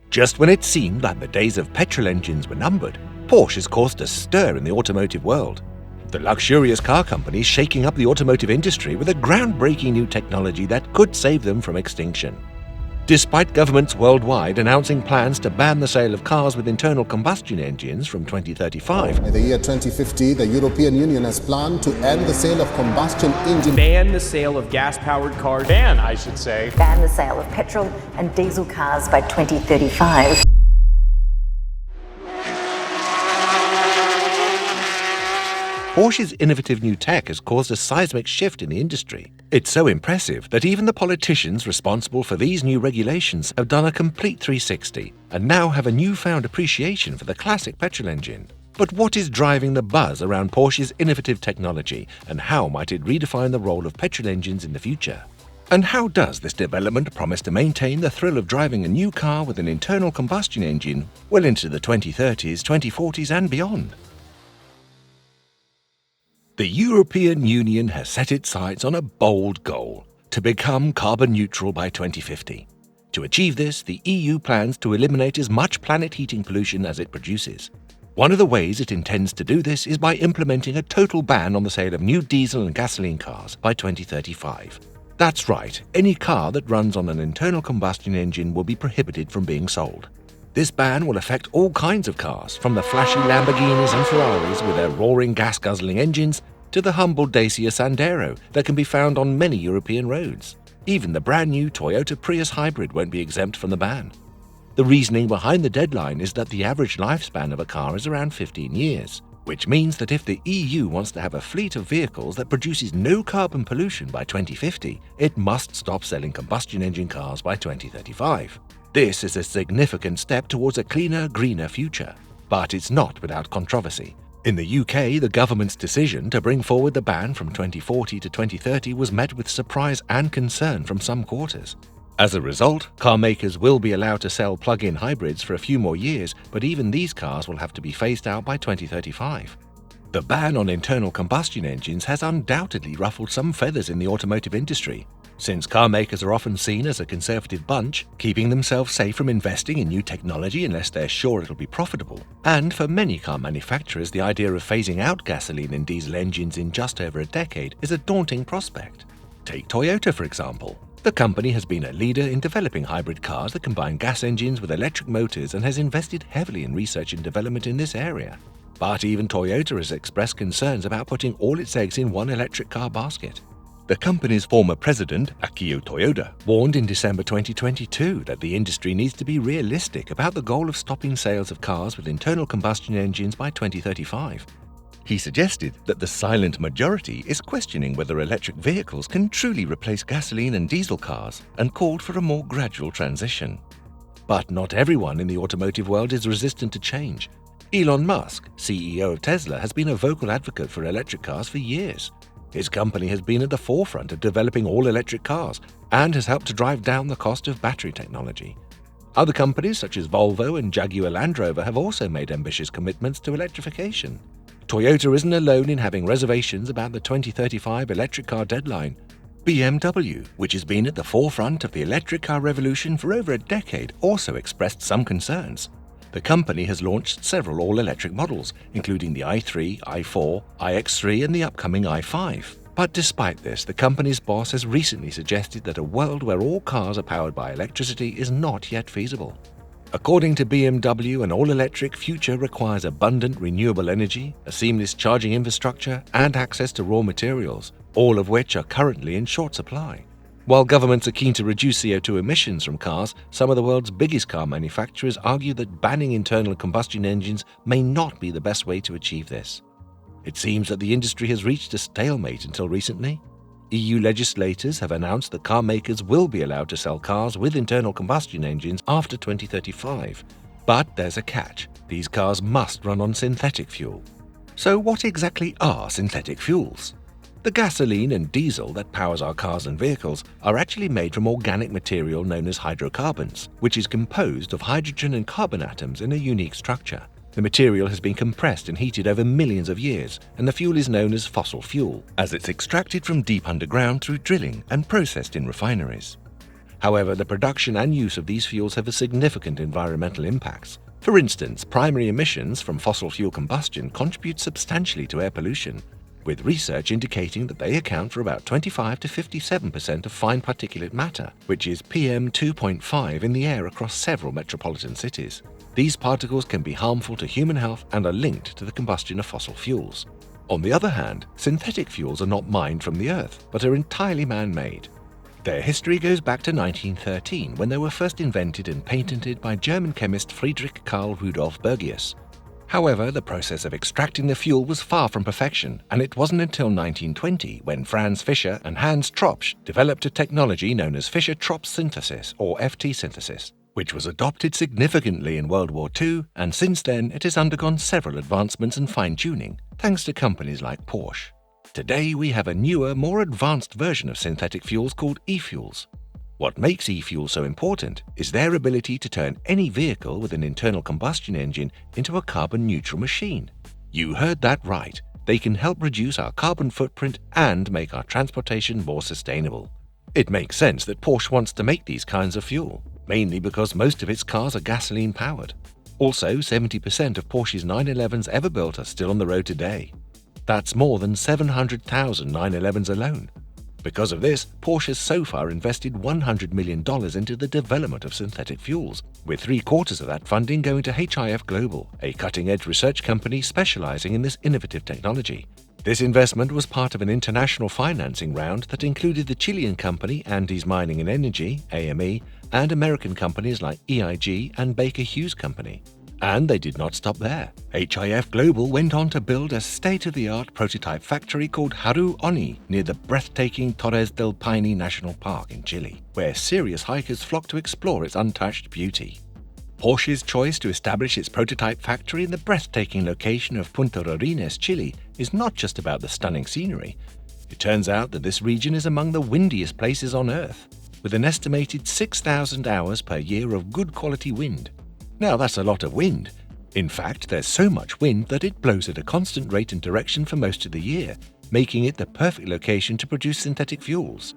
Just when it seemed like the days of petrol engines were numbered, Porsche has caused a stir in the automotive world. The luxurious car company is shaking up the automotive industry with a groundbreaking new technology that could save them from extinction. Despite governments worldwide announcing plans to ban the sale of cars with internal combustion engines from 2035, by the year 2050, the European Union has planned to end the sale of combustion engines. Ban the sale of gas-powered cars. Ban the sale of petrol and diesel cars by 2035. Porsche's innovative new tech has caused a seismic shift in the industry. It's so impressive that even the politicians responsible for these new regulations have done a complete 360 and now have a newfound appreciation for the classic petrol engine. But what is driving the buzz around Porsche's innovative technology, and how might it redefine the role of petrol engines in the future? And how does this development promise to maintain the thrill of driving a new car with an internal combustion engine well into the 2030s, 2040s and beyond? The European Union has set its sights on a bold goal: to become carbon neutral by 2050. To achieve this, the EU plans to eliminate as much planet heating pollution as it produces. One of the ways it intends to do this is by implementing a total ban on the sale of new diesel and gasoline cars by 2035. That's right, any car that runs on an internal combustion engine will be prohibited from being sold. This ban will affect all kinds of cars, from the flashy Lamborghinis and Ferraris with their roaring gas-guzzling engines to the humble Dacia Sandero that can be found on many European roads. Even the brand new Toyota Prius hybrid won't be exempt from the ban. The reasoning behind the deadline is that the average lifespan of a car is around 15 years, which means that if the EU wants to have a fleet of vehicles that produces no carbon pollution by 2050, it must stop selling combustion engine cars by 2035. This is a significant step towards a cleaner, greener future. But it's not without controversy. In the UK, the government's decision to bring forward the ban from 2040 to 2030 was met with surprise and concern from some quarters. As a result, car makers will be allowed to sell plug-in hybrids for a few more years, but even these cars will have to be phased out by 2035. The ban on internal combustion engines has undoubtedly ruffled some feathers in the automotive industry, since car makers are often seen as a conservative bunch, keeping themselves safe from investing in new technology unless they're sure it'll be profitable. And for many car manufacturers, the idea of phasing out gasoline and diesel engines in just over a decade is a daunting prospect. Take Toyota, for example. The company has been a leader in developing hybrid cars that combine gas engines with electric motors and has invested heavily in research and development in this area. But even Toyota has expressed concerns about putting all its eggs in one electric car basket. The company's former president, Akio Toyoda, warned in December 2022 that the industry needs to be realistic about the goal of stopping sales of cars with internal combustion engines by 2035. He suggested that the silent majority is questioning whether electric vehicles can truly replace gasoline and diesel cars, and called for a more gradual transition. But not everyone in the automotive world is resistant to change. Elon Musk, CEO of Tesla, has been a vocal advocate for electric cars for years. His company has been at the forefront of developing all-electric cars and has helped to drive down the cost of battery technology. Other companies such as Volvo and Jaguar Land Rover have also made ambitious commitments to electrification. Toyota isn't alone in having reservations about the 2035 electric car deadline. BMW, which has been at the forefront of the electric car revolution for over a decade, also expressed some concerns. The company has launched several all-electric models, including the i3, i4, iX3 and the upcoming i5. But despite this, the company's boss has recently suggested that a world where all cars are powered by electricity is not yet feasible. According to BMW, an all-electric future requires abundant renewable energy, a seamless charging infrastructure, and access to raw materials, all of which are currently in short supply. While governments are keen to reduce CO2 emissions from cars, some of the world's biggest car manufacturers argue that banning internal combustion engines may not be the best way to achieve this. It seems that the industry has reached a stalemate until recently. EU legislators have announced that car makers will be allowed to sell cars with internal combustion engines after 2035. But there's a catch. These cars must run on synthetic fuel. So what exactly are synthetic fuels? The gasoline and diesel that powers our cars and vehicles are actually made from organic material known as hydrocarbons, which is composed of hydrogen and carbon atoms in a unique structure. The material has been compressed and heated over millions of years, and the fuel is known as fossil fuel, as it's extracted from deep underground through drilling and processed in refineries. However, the production and use of these fuels have a significant environmental impacts. For instance, primary emissions from fossil fuel combustion contribute substantially to air pollution, with research indicating that they account for about 25 to 57% of fine particulate matter, which is PM 2.5 in the air across several metropolitan cities. These particles can be harmful to human health and are linked to the combustion of fossil fuels. On the other hand, synthetic fuels are not mined from the earth, but are entirely man-made. Their history goes back to 1913, when they were first invented and patented by German chemist Friedrich Karl Rudolf Bergius. However, the process of extracting the fuel was far from perfection, and it wasn't until 1920 when Franz Fischer and Hans Tropsch developed a technology known as Fischer-Tropsch synthesis, or FT synthesis, which was adopted significantly in World War II, and since then it has undergone several advancements and fine-tuning, thanks to companies like Porsche. Today we have a newer, more advanced version of synthetic fuels called e-fuels. What makes e-fuels so important is their ability to turn any vehicle with an internal combustion engine into a carbon-neutral machine. You heard that right. They can help reduce our carbon footprint and make our transportation more sustainable. It makes sense that Porsche wants to make these kinds of fuel, mainly because most of its cars are gasoline-powered. Also, 70% of Porsche's 911s ever built are still on the road today. That's more than 700,000 911s alone. Because of this, Porsche has so far invested $100 million into the development of synthetic fuels, with 3/4 of that funding going to HIF Global, a cutting-edge research company specializing in this innovative technology. This investment was part of an international financing round that included the Chilean company Andes Mining and Energy, AME, and American companies like EIG and Baker Hughes Company. And they did not stop there. HIF Global went on to build a state-of-the-art prototype factory called Haru Oni near the breathtaking Torres del Paine National Park in Chile, where serious hikers flock to explore its untouched beauty. Porsche's choice to establish its prototype factory in the breathtaking location of Punta Rorines, Chile, is not just about the stunning scenery. It turns out that this region is among the windiest places on Earth, with an estimated 6,000 hours per year of good quality wind. Now that's a lot of wind. In fact, there's so much wind that it blows at a constant rate and direction for most of the year, making it the perfect location to produce synthetic fuels.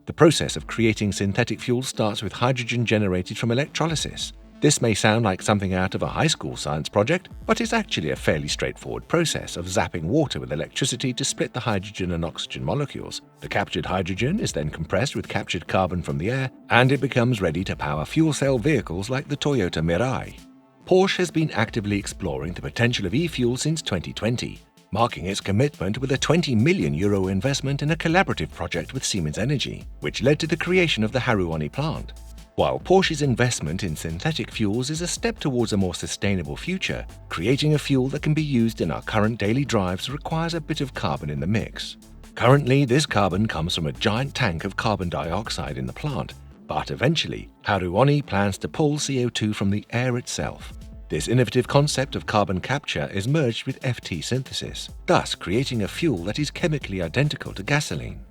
The process of creating synthetic fuels starts with hydrogen generated from electrolysis. This may sound like something out of a high school science project, but it's actually a fairly straightforward process of zapping water with electricity to split the hydrogen and oxygen molecules. The captured hydrogen is then compressed with captured carbon from the air, and it becomes ready to power fuel cell vehicles like the Toyota Mirai. Porsche has been actively exploring the potential of e-fuel since 2020, marking its commitment with a €20 million investment in a collaborative project with Siemens Energy, which led to the creation of the Haru Oni plant. While Porsche's investment in synthetic fuels is a step towards a more sustainable future, creating a fuel that can be used in our current daily drives requires a bit of carbon in the mix. Currently, this carbon comes from a giant tank of carbon dioxide in the plant, but eventually, Haru Oni plans to pull CO2 from the air itself. This innovative concept of carbon capture is merged with FT synthesis, thus creating a fuel that is chemically identical to gasoline.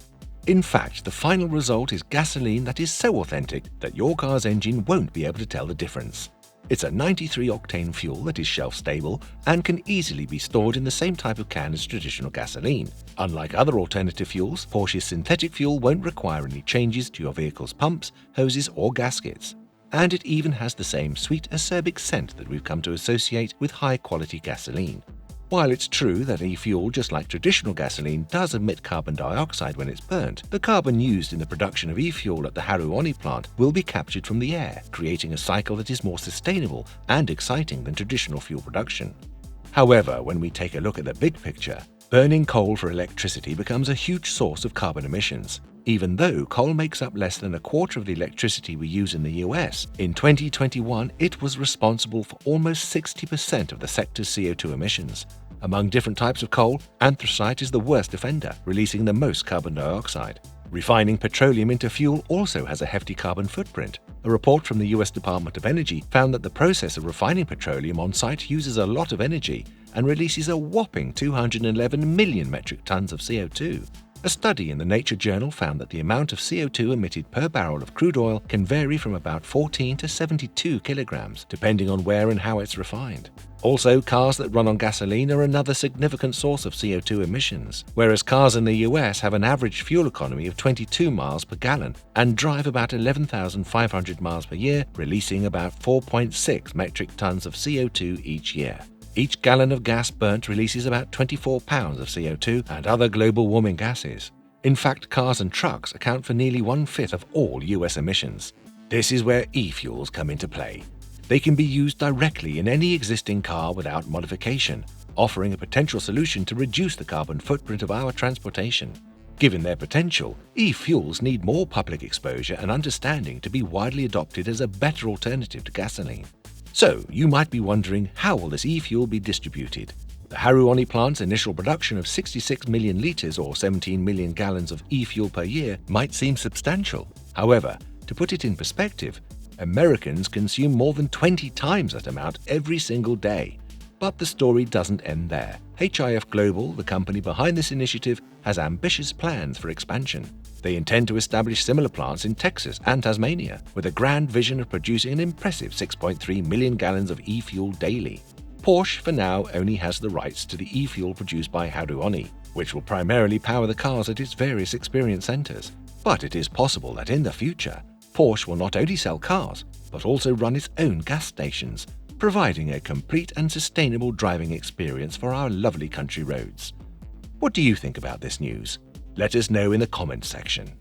In fact, the final result is gasoline that is so authentic that your car's engine won't be able to tell the difference. It's a 93-octane fuel that is shelf-stable and can easily be stored in the same type of can as traditional gasoline. Unlike other alternative fuels, Porsche's synthetic fuel won't require any changes to your vehicle's pumps, hoses, or gaskets. And it even has the same sweet, acerbic scent that we've come to associate with high-quality gasoline. While it's true that e-fuel, just like traditional gasoline, does emit carbon dioxide when it's burnt, the carbon used in the production of e-fuel at the Haru Oni plant will be captured from the air, creating a cycle that is more sustainable and exciting than traditional fuel production. However, when we take a look at the big picture, burning coal for electricity becomes a huge source of carbon emissions. Even though coal makes up less than a quarter of the electricity we use in the US, in 2021 it was responsible for almost 60% of the sector's CO2 emissions. Among different types of coal, anthracite is the worst offender, releasing the most carbon dioxide. Refining petroleum into fuel also has a hefty carbon footprint. A report from the US Department of Energy found that the process of refining petroleum on site uses a lot of energy and releases a whopping 211 million metric tons of CO2. A study in the Nature journal found that the amount of CO2 emitted per barrel of crude oil can vary from about 14 to 72 kilograms, depending on where and how it's refined. Also, cars that run on gasoline are another significant source of CO2 emissions, whereas cars in the US have an average fuel economy of 22 miles per gallon and drive about 11,500 miles per year, releasing about 4.6 metric tons of CO2 each year. Each gallon of gas burnt releases about 24 pounds of CO2 and other global warming gases. In fact, cars and trucks account for nearly 1/5 of all US emissions. This is where e-fuels come into play. They can be used directly in any existing car without modification, offering a potential solution to reduce the carbon footprint of our transportation. Given their potential, e-fuels need more public exposure and understanding to be widely adopted as a better alternative to gasoline. So, you might be wondering, how will this e-fuel be distributed? The Haruoni plant's initial production of 66 million litres or 17 million gallons of e-fuel per year might seem substantial. However, to put it in perspective, Americans consume more than 20 times that amount every single day. But the story doesn't end there. HIF Global, the company behind this initiative, has ambitious plans for expansion. They intend to establish similar plants in Texas and Tasmania, with a grand vision of producing an impressive 6.3 million gallons of e-fuel daily. Porsche, for now, only has the rights to the e-fuel produced by Haruoni, which will primarily power the cars at its various experience centers. But it is possible that in the future, Porsche will not only sell cars, but also run its own gas stations, providing a complete and sustainable driving experience for our lovely country roads. What do you think about this news? Let us know in the comments section.